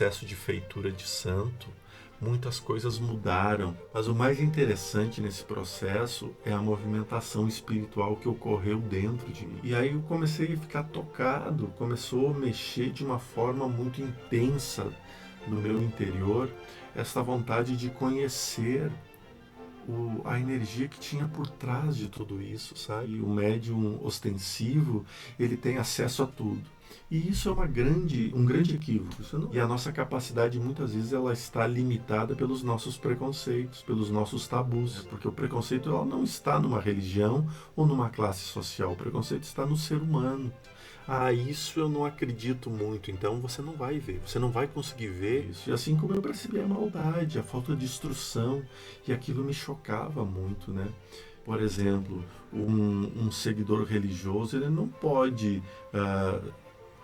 processo de feitura de santo, muitas coisas mudaram. Mas o mais interessante nesse processo é a movimentação espiritual que ocorreu dentro de mim. E aí eu comecei a ficar tocado, começou a mexer de uma forma muito intensa no meu interior, essa vontade de conhecer a energia que tinha por trás de tudo isso, sabe? E o médium ostensivo, ele tem acesso a tudo. E isso é um grande equívoco. E a nossa capacidade, muitas vezes, ela está limitada pelos nossos preconceitos, pelos nossos tabus. Porque o preconceito ela não está numa religião ou numa classe social. O preconceito está no ser humano. Ah, isso eu não acredito muito, então você não vai ver, você não vai conseguir ver isso. E assim como eu percebi a maldade, a falta de instrução, e aquilo me chocava muito, né? Por exemplo, um seguidor religioso, ele não pode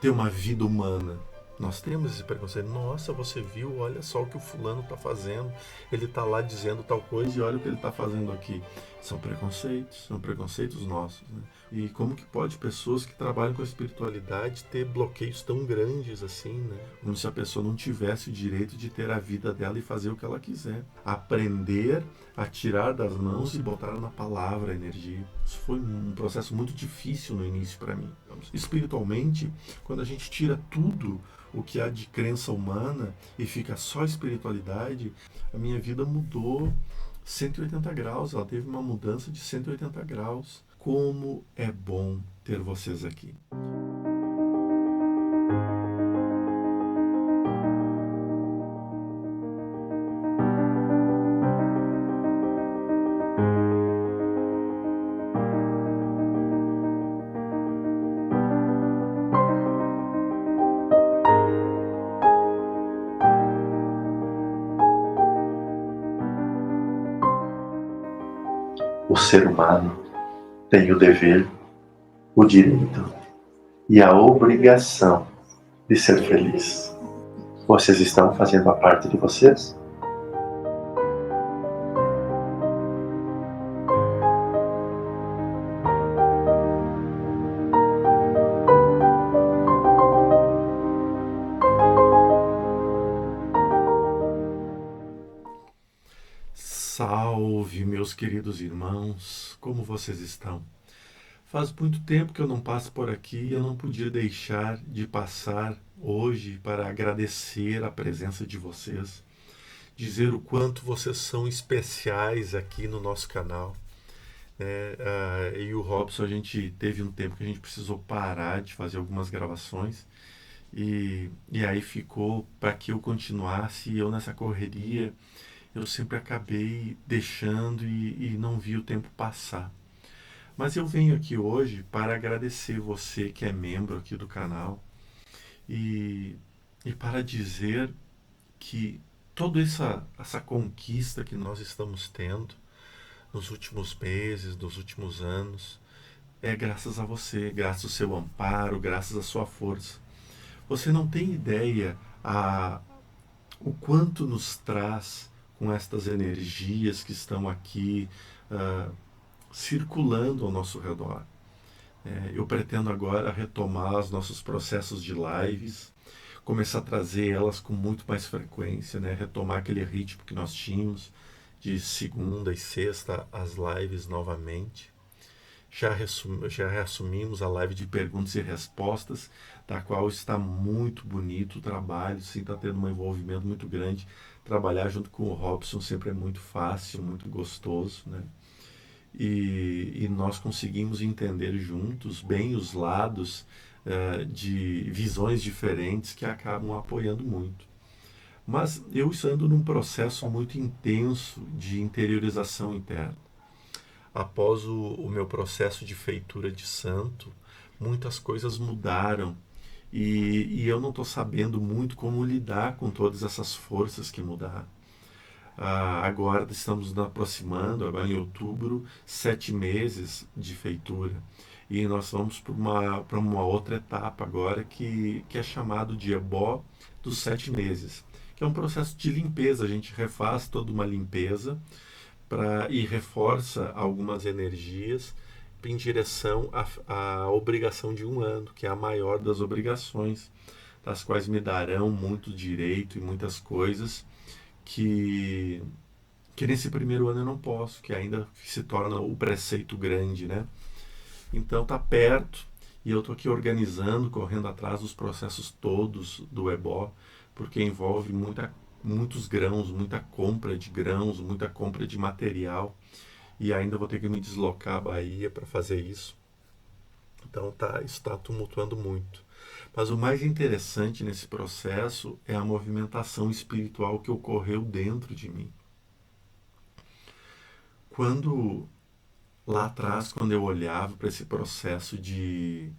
ter uma vida humana. Nós temos esse preconceito. Nossa, você viu? Olha só o que o fulano está fazendo. Ele está lá dizendo tal coisa e olha o que ele está fazendo aqui. São preconceitos nossos. Né? E como que pode pessoas que trabalham com a espiritualidade ter bloqueios tão grandes assim, né? Como se a pessoa não tivesse o direito de ter a vida dela e fazer o que ela quiser. Aprender a tirar das mãos e botar na palavra a energia. Isso foi um processo muito difícil no início para mim. Espiritualmente, quando a gente tira tudo o que há de crença humana e fica só espiritualidade, a minha vida mudou 180 graus, ela teve uma mudança de 180 graus. Como é bom ter vocês aqui. O ser humano tem o dever, o direito e a obrigação de ser feliz. Vocês estão fazendo a parte de vocês? Salve, meus queridos irmãos, como vocês estão? Faz muito tempo que eu não passo por aqui e eu não podia deixar de passar hoje para agradecer a presença de vocês, dizer o quanto vocês são especiais aqui no nosso canal. E o Robson, a gente teve um tempo que a gente precisou parar de fazer algumas gravações e aí ficou para que eu continuasse e eu nessa correria eu sempre acabei deixando e não vi o tempo passar. Mas eu venho aqui hoje para agradecer você que é membro aqui do canal e, e para dizer que toda essa conquista que nós estamos tendo nos últimos meses, nos últimos anos, é graças a você, graças ao seu amparo, graças à sua força. Você não tem ideia o quanto nos traz com estas energias que estão aqui circulando ao nosso redor. Eu pretendo agora retomar os nossos processos de lives, começar a trazer elas com muito mais frequência, né? Retomar aquele ritmo que nós tínhamos de segunda e sexta as lives novamente. Já reassumimos a live de perguntas e respostas, da qual está muito bonito o trabalho, sim, está tendo um envolvimento muito grande. Trabalhar junto com o Robson sempre é muito fácil, muito gostoso, né? E nós conseguimos entender juntos bem os lados de visões diferentes que acabam apoiando muito. Mas eu ando num processo muito intenso de interiorização interna. Após o meu processo de feitura de santo, muitas coisas mudaram e eu não estou sabendo muito como lidar com todas essas forças que mudaram. Agora estamos nos aproximando, agora em outubro, 7 meses de feitura. E nós vamos para uma outra etapa agora que é chamado de ebó dos 7 meses, que é um processo de limpeza. A gente refaz toda uma limpeza e reforça algumas energias em direção à obrigação de um ano, que é a maior das obrigações das quais me darão muito direito e muitas coisas que, que nesse primeiro ano eu não posso, que ainda se torna o preceito grande, né? Então tá perto e eu tô aqui organizando, correndo atrás dos processos todos do ebó, porque envolve muitos grãos, muita compra de grãos, muita compra de material e ainda vou ter que me deslocar à Bahia para fazer isso. Então tá, isso está tumultuando muito. Mas o mais interessante nesse processo é a movimentação espiritual que ocorreu dentro de mim. Quando lá atrás, quando eu olhava para esse processo de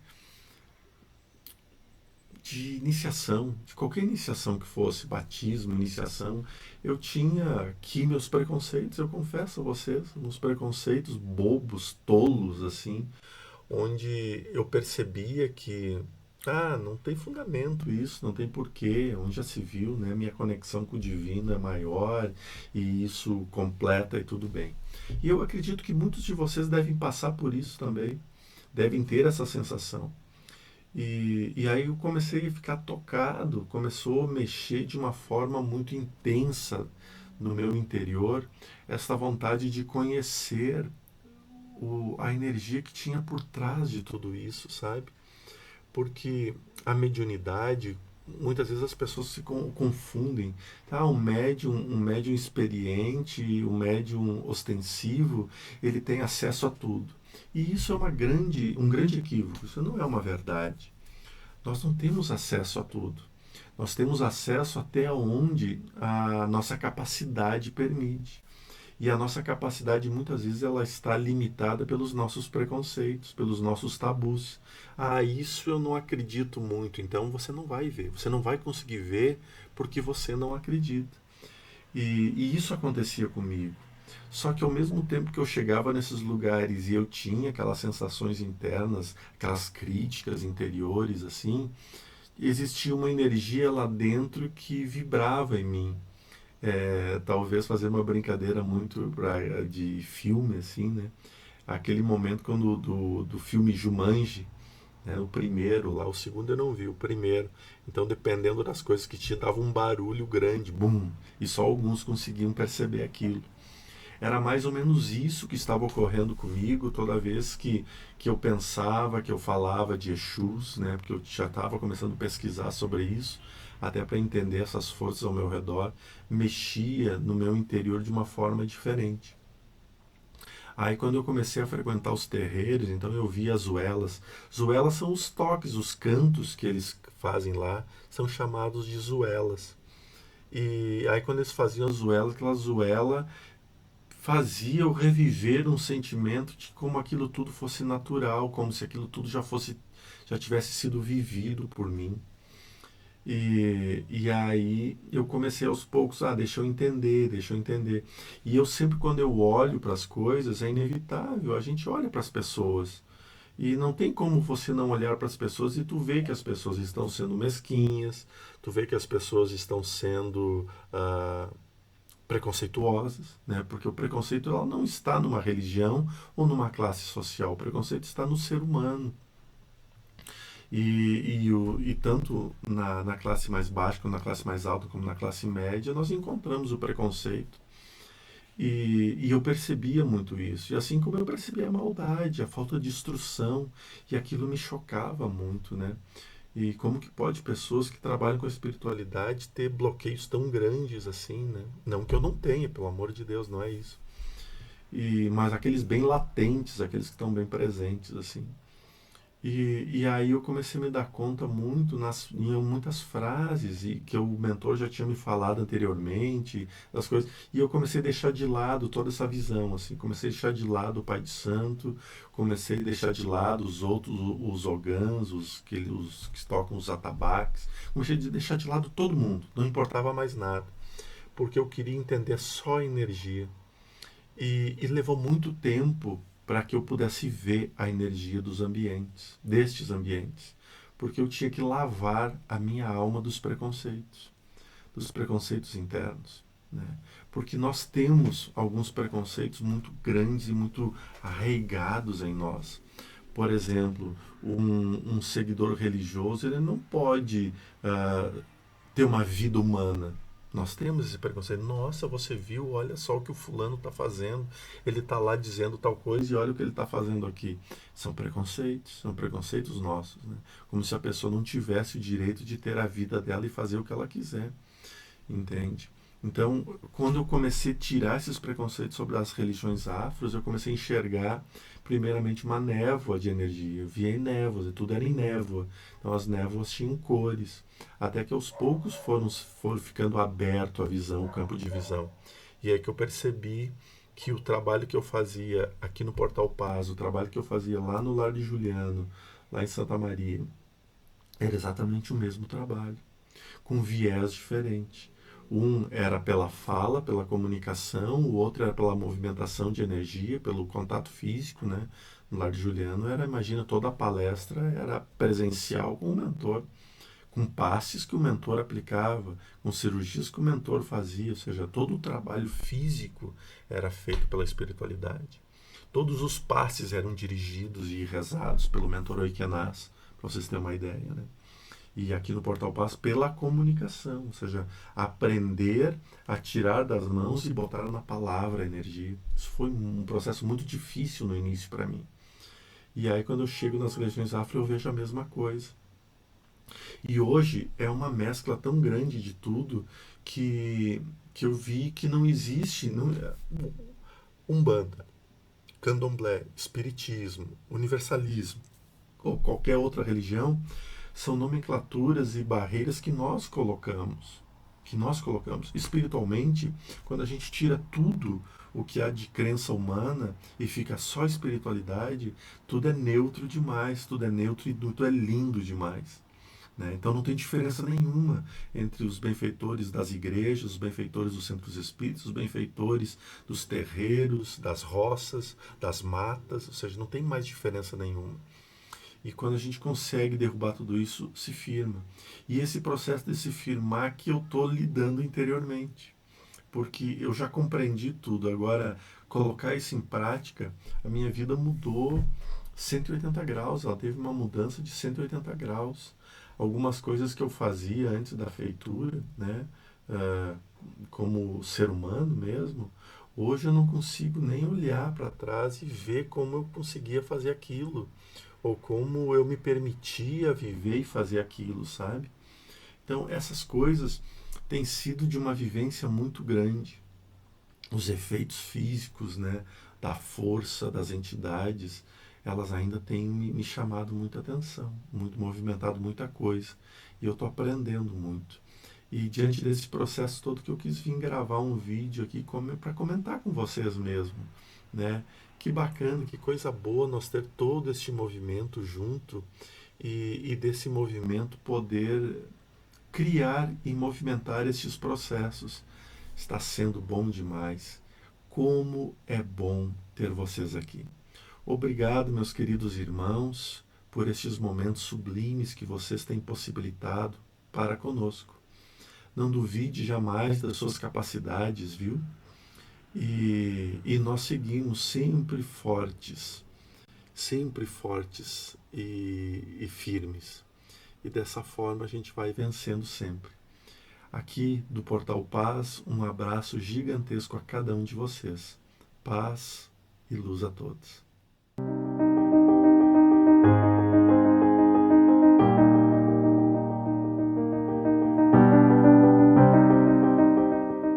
iniciação, de qualquer iniciação que fosse, batismo, iniciação, eu tinha aqui meus preconceitos, eu confesso a vocês, uns preconceitos bobos, tolos, assim, onde eu percebia que não tem fundamento isso, não tem porquê, onde já se viu, né? Minha conexão com o divino é maior e isso completa e tudo bem. E eu acredito que muitos de vocês devem passar por isso também, devem ter essa sensação. E aí eu comecei a ficar tocado, começou a mexer de uma forma muito intensa no meu interior, essa vontade de conhecer a energia que tinha por trás de tudo isso, sabe? Porque a mediunidade, muitas vezes as pessoas se confundem. Tá? Um médium experiente, um médium ostensivo, ele tem acesso a tudo. E isso é um grande equívoco, isso não é uma verdade. Nós não temos acesso a tudo. Nós temos acesso até onde a nossa capacidade permite. E a nossa capacidade, muitas vezes, ela está limitada pelos nossos preconceitos, pelos nossos tabus. Isso eu não acredito muito, então você não vai ver. Você não vai conseguir ver porque você não acredita. E isso acontecia comigo. Só que ao mesmo tempo que eu chegava nesses lugares e eu tinha aquelas sensações internas, aquelas críticas interiores, assim, existia uma energia lá dentro que vibrava em mim. Talvez fazer uma brincadeira muito de filme, assim, né? Aquele momento quando do filme Jumanji, né? O primeiro lá, o segundo eu não vi, o primeiro. Então, dependendo das coisas que tinha, dava um barulho grande, bum, e só alguns conseguiam perceber aquilo. Era mais ou menos isso que estava ocorrendo comigo toda vez que eu pensava, que eu falava de Exus, né? Porque eu já estava começando a pesquisar sobre isso, até para entender essas forças ao meu redor, mexia no meu interior de uma forma diferente. Aí quando eu comecei a frequentar os terreiros, então eu via as zuelas. Zuelas são os toques, os cantos que eles fazem lá, são chamados de zuelas. E aí quando eles faziam a zuela, aquela zuela fazia eu reviver um sentimento de como aquilo tudo fosse natural, como se aquilo tudo já tivesse sido vivido por mim. E aí eu comecei aos poucos, deixa eu entender, deixa eu entender. E eu sempre, quando eu olho para as coisas, é inevitável, a gente olha para as pessoas. E não tem como você não olhar para as pessoas e tu vê que as pessoas estão sendo mesquinhas, tu vê que as pessoas estão sendo preconceituosas, né? Porque o preconceito ela não está numa religião ou numa classe social, o preconceito está no ser humano. E tanto na classe mais baixa, como na classe mais alta, como na classe média, nós encontramos o preconceito. E eu percebia muito isso. E assim como eu percebia a maldade, a falta de instrução, e aquilo me chocava muito, né? E como que pode pessoas que trabalham com a espiritualidade ter bloqueios tão grandes assim, né? Não que eu não tenha, pelo amor de Deus, não é isso. Mas aqueles bem latentes, aqueles que estão bem presentes, assim. E aí eu comecei a me dar conta muito em muitas frases e que o mentor já tinha me falado anteriormente, das coisas, e eu comecei a deixar de lado toda essa visão, assim, comecei a deixar de lado o Pai de Santo, comecei a deixar de lado os outros, os ogãs, os que tocam os atabaques, comecei a deixar de lado todo mundo, não importava mais nada, porque eu queria entender só a energia. E levou muito tempo para que eu pudesse ver a energia destes ambientes, porque eu tinha que lavar a minha alma dos preconceitos internos, né? Porque nós temos alguns preconceitos muito grandes e muito arraigados em nós. Por exemplo, um seguidor religioso, ele não pode ter uma vida humana. Nós temos esse preconceito. Nossa, você viu? Olha só o que o fulano está fazendo. Ele está lá dizendo tal coisa e olha o que ele está fazendo aqui. São preconceitos nossos, né? Como se a pessoa não tivesse o direito de ter a vida dela e fazer o que ela quiser, entende? Então, quando eu comecei a tirar esses preconceitos sobre as religiões afros, eu comecei a enxergar, primeiramente, uma névoa de energia. Eu via em névoas, e tudo era em névoa. Então, as névoas tinham cores. Até que aos poucos foram ficando aberto a visão, o campo de visão. E aí que eu percebi que o trabalho que eu fazia aqui no Portal Paz, o trabalho que eu fazia lá no Lar de Juliano, lá em Santa Maria, era exatamente o mesmo trabalho, com viés diferente. Um era pela fala, pela comunicação, o outro era pela movimentação de energia, pelo contato físico, né? No Lar de Juliano era, imagina, toda a palestra era presencial com o mentor, com passes que o mentor aplicava, com cirurgias que o mentor fazia, ou seja, todo o trabalho físico era feito pela espiritualidade. Todos os passes eram dirigidos e rezados pelo mentor Oikenaz, para vocês terem uma ideia, né? E aqui no Portal Paz pela comunicação, ou seja, aprender a tirar das mãos e botar na palavra a energia. Isso foi um processo muito difícil no início para mim. E aí quando eu chego nas religiões afro eu vejo a mesma coisa. E hoje é uma mescla tão grande de tudo que eu vi que não existe Umbanda, Candomblé, Espiritismo, Universalismo ou qualquer outra religião são nomenclaturas e barreiras que nós colocamos. Que nós colocamos. Espiritualmente, quando a gente tira tudo o que há de crença humana e fica só espiritualidade, tudo é neutro demais, tudo é neutro e tudo é lindo demais. Né? Então não tem diferença nenhuma entre os benfeitores das igrejas, os benfeitores dos centros espíritas, os benfeitores dos terreiros, das roças, das matas, ou seja, não tem mais diferença nenhuma. E quando a gente consegue derrubar tudo isso, se firma. E esse processo de se firmar que eu estou lidando interiormente. Porque eu já compreendi tudo. Agora, colocar isso em prática, a minha vida mudou 180 graus. Ela teve uma mudança de 180 graus. Algumas coisas que eu fazia antes da feitura, né? Como ser humano mesmo, hoje eu não consigo nem olhar para trás e ver como eu conseguia fazer aquilo ou como eu me permitia viver e fazer aquilo, sabe? Então, essas coisas têm sido de uma vivência muito grande. Os efeitos físicos, né, da força das entidades, elas ainda têm me chamado muita atenção, muito movimentado muita coisa. E eu estou aprendendo muito. E diante desse processo todo que eu quis vir gravar um vídeo aqui para comentar com vocês mesmo, né? Que bacana, que coisa boa nós ter todo este movimento junto e desse movimento poder criar e movimentar estes processos. Está sendo bom demais. Como é bom ter vocês aqui. Obrigado, meus queridos irmãos, por estes momentos sublimes que vocês têm possibilitado para conosco. Não duvide jamais das suas capacidades, viu? E nós seguimos sempre fortes e firmes. E dessa forma a gente vai vencendo sempre. Aqui do Portal Paz, um abraço gigantesco a cada um de vocês. Paz e luz a todos.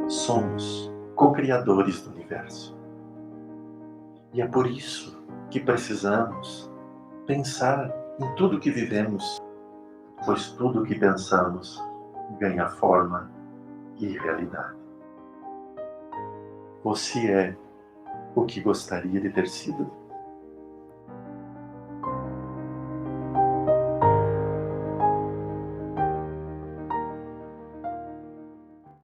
Somos co-criadores do universo. E é por isso que precisamos pensar em tudo que vivemos, pois tudo que pensamos ganha forma e realidade. Você é o que gostaria de ter sido?